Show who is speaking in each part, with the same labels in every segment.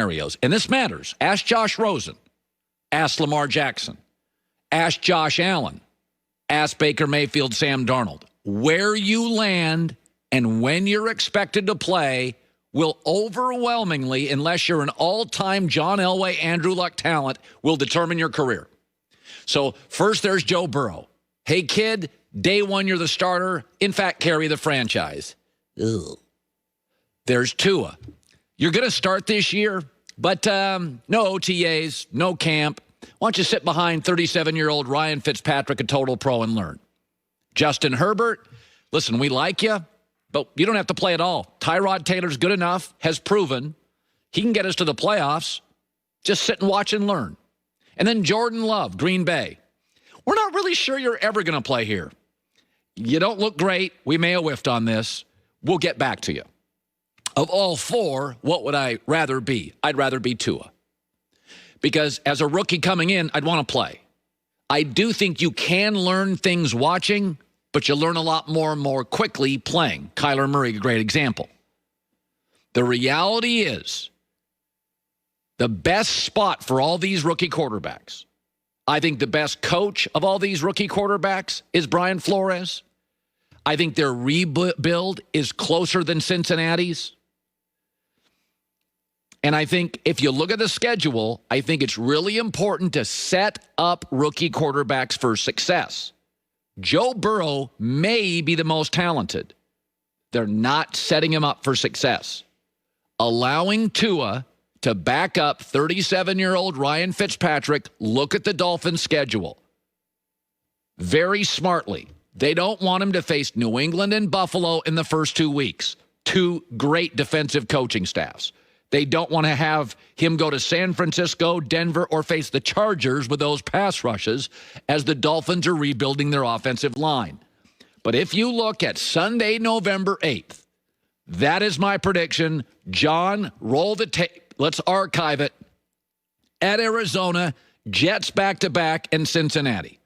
Speaker 1: scenarios, and this matters. Ask Josh Rosen. Ask Lamar Jackson. Ask Josh Allen. Ask Baker Mayfield, Sam Darnold. Where you land and when you're expected to play will overwhelmingly, unless you're an all-time John Elway, Andrew Luck talent, will determine your career. So first there's Joe Burrow. Hey, kid, day one you're the starter. In fact, carry the franchise. Ugh. There's Tua. You're going to start this year, but no OTAs, no camp. Why don't you sit behind 37-year-old Ryan Fitzpatrick, a total pro, and learn? Justin Herbert, listen, we like you, but you don't have to play at all. Tyrod Taylor's good enough, has proven. He can get us to the playoffs. Just sit and watch and learn. And then Jordan Love, Green Bay. We're not really sure you're ever going to play here. You don't look great. We may have whiffed on this. We'll get back to you. Of all four, what would I rather be? I'd rather be Tua. Because as a rookie coming in, I'd want to play. I do think you can learn things watching, but you learn a lot more quickly playing. Kyler Murray, a great example. The reality is, the best spot for all these rookie quarterbacks, I think the best coach of all these rookie quarterbacks is Brian Flores. I think their rebuild is closer than Cincinnati's. And I think if you look at the schedule, I think it's really important to set up rookie quarterbacks for success. Joe Burrow may be the most talented. They're not setting him up for success. Allowing Tua to back up 37-year-old Ryan Fitzpatrick, look at the Dolphins' schedule. Very smartly. They don't want him to face New England and Buffalo in the first 2 weeks. Two great defensive coaching staffs. They don't want to have him go to San Francisco, Denver, or face the Chargers with those pass rushes as the Dolphins are rebuilding their offensive line. But if you look at Sunday, November 8th, that is my prediction. John, roll the tape. Let's archive it. At Arizona, Jets back-to-back, and Cincinnati.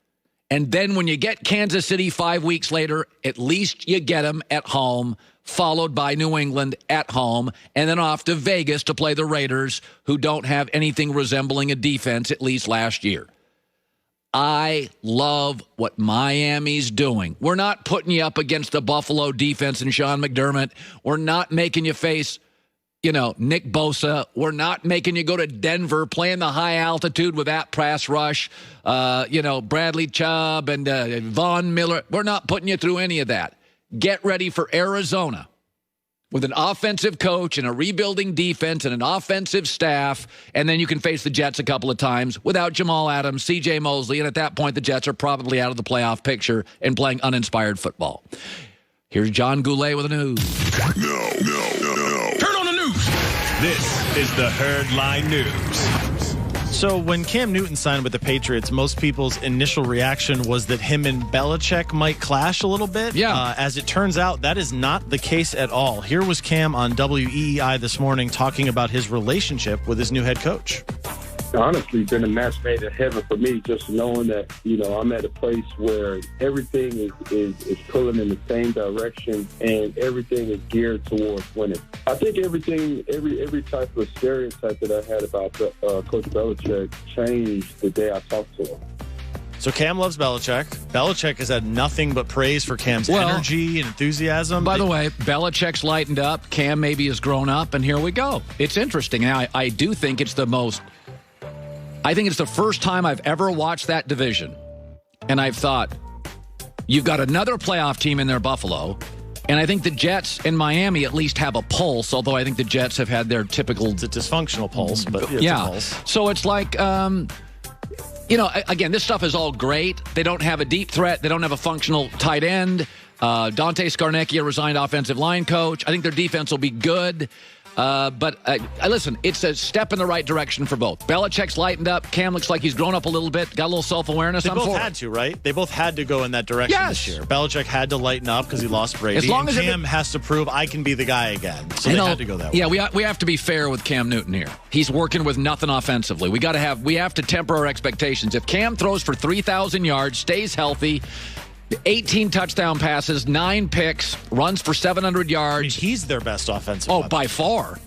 Speaker 1: And then when you get Kansas City 5 weeks later, at least you get them at home, followed by New England at home, and then off to Vegas to play the Raiders, who don't have anything resembling a defense, at least last year. I love what Miami's doing. We're not putting you up against the Buffalo defense and Sean McDermott. We're not making you face, Nick Bosa. We're not making you go to Denver, playing the high altitude with that pass rush, Bradley Chubb and Von Miller. We're not putting you through any of that. Get ready for Arizona with an offensive coach and a rebuilding defense and an offensive staff, and then you can face the Jets a couple of times without Jamal Adams, C.J. Mosley, and at that point the Jets are probably out of the playoff picture and playing uninspired football. Here's John Goulet with the news.
Speaker 2: No. Turn on the news. This is the Herd Line News.
Speaker 3: So when Cam Newton signed with the Patriots, most people's initial reaction was that him and Belichick might clash a little bit.
Speaker 1: Yeah.
Speaker 3: As it turns out, that is not the case at all. Here was Cam on WEEI this morning talking about his relationship with his new head coach.
Speaker 4: Honestly, been a match made in heaven for me, just knowing that, I'm at a place where everything is pulling in the same direction and everything is geared towards winning. I think every type of stereotype that I had about Coach Belichick changed the day I talked to him.
Speaker 3: So Cam loves Belichick. Belichick has had nothing but praise for Cam's energy and enthusiasm.
Speaker 1: By the way, Belichick's lightened up. Cam maybe has grown up, and here we go. It's interesting. Now, I do think it's I think it's the first time I've ever watched that division, and I've thought, you've got another playoff team in there, Buffalo, and I think the Jets and Miami at least have a pulse, although I think the Jets have had their typical...
Speaker 3: It's a dysfunctional pulse, but it's a pulse.
Speaker 1: So it's like, again, this stuff is all great. They don't have a deep threat. They don't have a functional tight end. Dante Scarnecchia resigned offensive line coach. I think their defense will be good. But listen, it's a step in the right direction for both. Belichick's lightened up. Cam looks like he's grown up a little bit, got a little self-awareness.
Speaker 3: They both had to, right? They both had to go in that direction this year. Belichick had to lighten up because he lost Brady.
Speaker 1: As long as
Speaker 3: Cam has to prove I can be the guy again. So they had to go that way.
Speaker 1: Yeah, we have to be fair with Cam Newton here. He's working with nothing offensively. We have to temper our expectations. If Cam throws for 3,000 yards, stays healthy, 18 touchdown passes, 9 picks, runs for 700 yards.
Speaker 3: I mean, he's their best offensive.
Speaker 1: By far.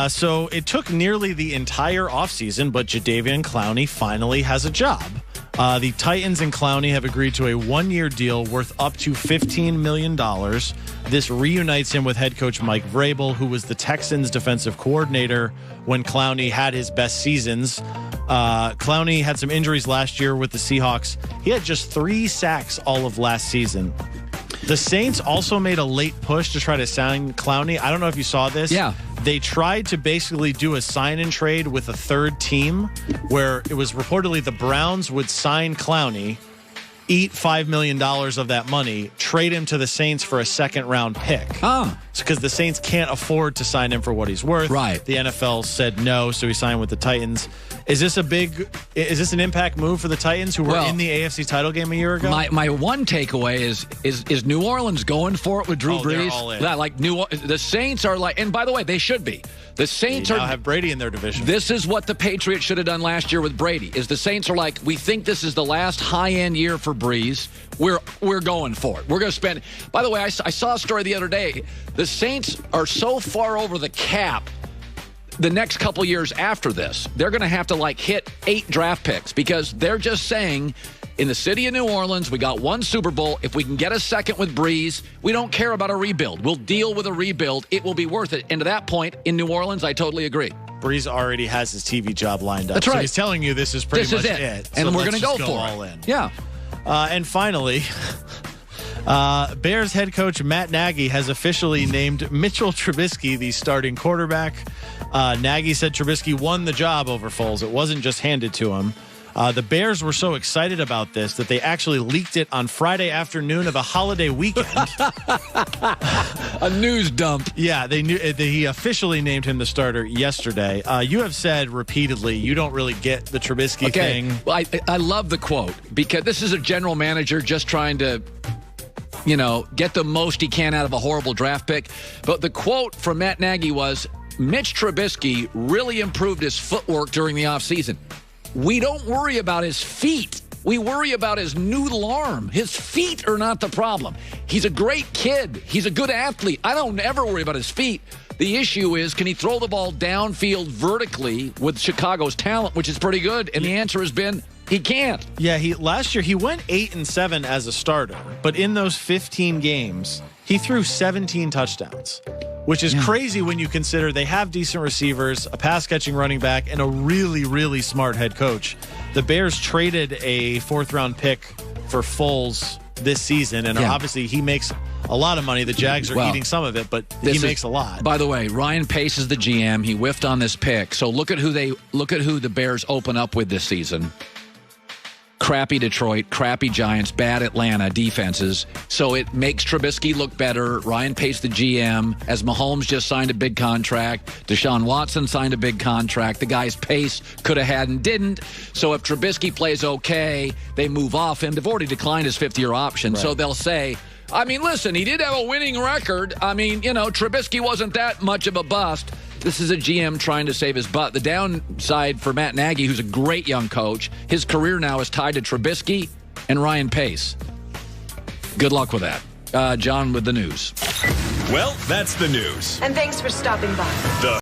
Speaker 3: So it took nearly the entire offseason, but Jadeveon Clowney finally has a job. The Titans and Clowney have agreed to a one-year deal worth up to $15 million. This reunites him with head coach Mike Vrabel, who was the Texans' defensive coordinator when Clowney had his best seasons. Clowney had some injuries last year with the Seahawks. He had just 3 sacks all of last season. The Saints also made a late push to try to sign Clowney. I don't know if you saw this.
Speaker 1: Yeah.
Speaker 3: They tried to basically do a sign-and trade with a third team where it was reportedly the Browns would sign Clowney, eat $5 million of that money, trade him to the Saints for a second-round pick. Because the Saints can't afford to sign him for what he's worth.
Speaker 1: Right.
Speaker 3: The NFL said no, so he signed with the Titans. Is this an impact move for the Titans, who were in the AFC title game a year ago?
Speaker 1: My one takeaway is New Orleans going for it with Drew Brees?
Speaker 3: They're all in.
Speaker 1: Like the Saints are like, and by the way, they should be. The Saints
Speaker 3: now have Brady in their division.
Speaker 1: This is what the Patriots should have done last year with Brady. Is the Saints are like, we think this is the last high-end year for Brees. We're going for it. We're going to spend. By the way, I saw a story the other day. The Saints are so far over the cap. The next couple years after this, they're going to have to hit 8 draft picks because they're just saying, in the city of New Orleans, we got 1 Super Bowl. If we can get a second with Brees, we don't care about a rebuild. We'll deal with a rebuild. It will be worth it. And to that point, in New Orleans, I totally agree.
Speaker 3: Brees already has his TV job lined up.
Speaker 1: That's right.
Speaker 3: So he's telling you this is pretty much it.
Speaker 1: And we're going to go for
Speaker 3: all
Speaker 1: it.
Speaker 3: In.
Speaker 1: Yeah.
Speaker 3: And finally, Bears head coach Matt Nagy has officially named Mitchell Trubisky the starting quarterback. Nagy said Trubisky won the job over Foles. It wasn't just handed to him. The Bears were so excited about this that they actually leaked it on Friday afternoon of a holiday weekend.
Speaker 1: A news dump.
Speaker 3: Yeah, he officially named him the starter yesterday. You have said repeatedly you don't really get the Trubisky thing.
Speaker 1: Well, I love the quote because this is a general manager just trying to, get the most he can out of a horrible draft pick. But the quote from Matt Nagy was, Mitch Trubisky really improved his footwork during the offseason. We don't worry about his feet. We worry about his noodle arm. His feet are not the problem. He's a great kid. He's a good athlete. I don't ever worry about his feet. The issue is, can he throw the ball downfield vertically with Chicago's talent, which is pretty good? And the answer has been, he can't.
Speaker 3: Yeah, last year he went 8-7 as a starter, but in those 15 games, he threw 17 touchdowns. Which is crazy when you consider they have decent receivers, a pass-catching running back, and a really, really smart head coach. The Bears traded a 4th-round pick for Foles this season, and obviously he makes a lot of money. The Jags are eating some of it, but he makes a lot.
Speaker 1: By the way, Ryan Pace is the GM. He whiffed on this pick. So look at who the Bears open up with this season. Crappy Detroit, crappy Giants, bad Atlanta defenses. So it makes Trubisky look better. Ryan Pace, the GM, as Mahomes just signed a big contract. Deshaun Watson signed a big contract. The guy's Pace could have had and didn't. So if Trubisky plays okay, they move off him. They've already declined his 5th-year option. Right. So they'll say, listen, he did have a winning record. Trubisky wasn't that much of a bust. This is a GM trying to save his butt. The downside for Matt Nagy, who's a great young coach, his career now is tied to Trubisky and Ryan Pace. Good luck with that. John with the news.
Speaker 2: Well, that's the news.
Speaker 5: And thanks for stopping by.
Speaker 2: The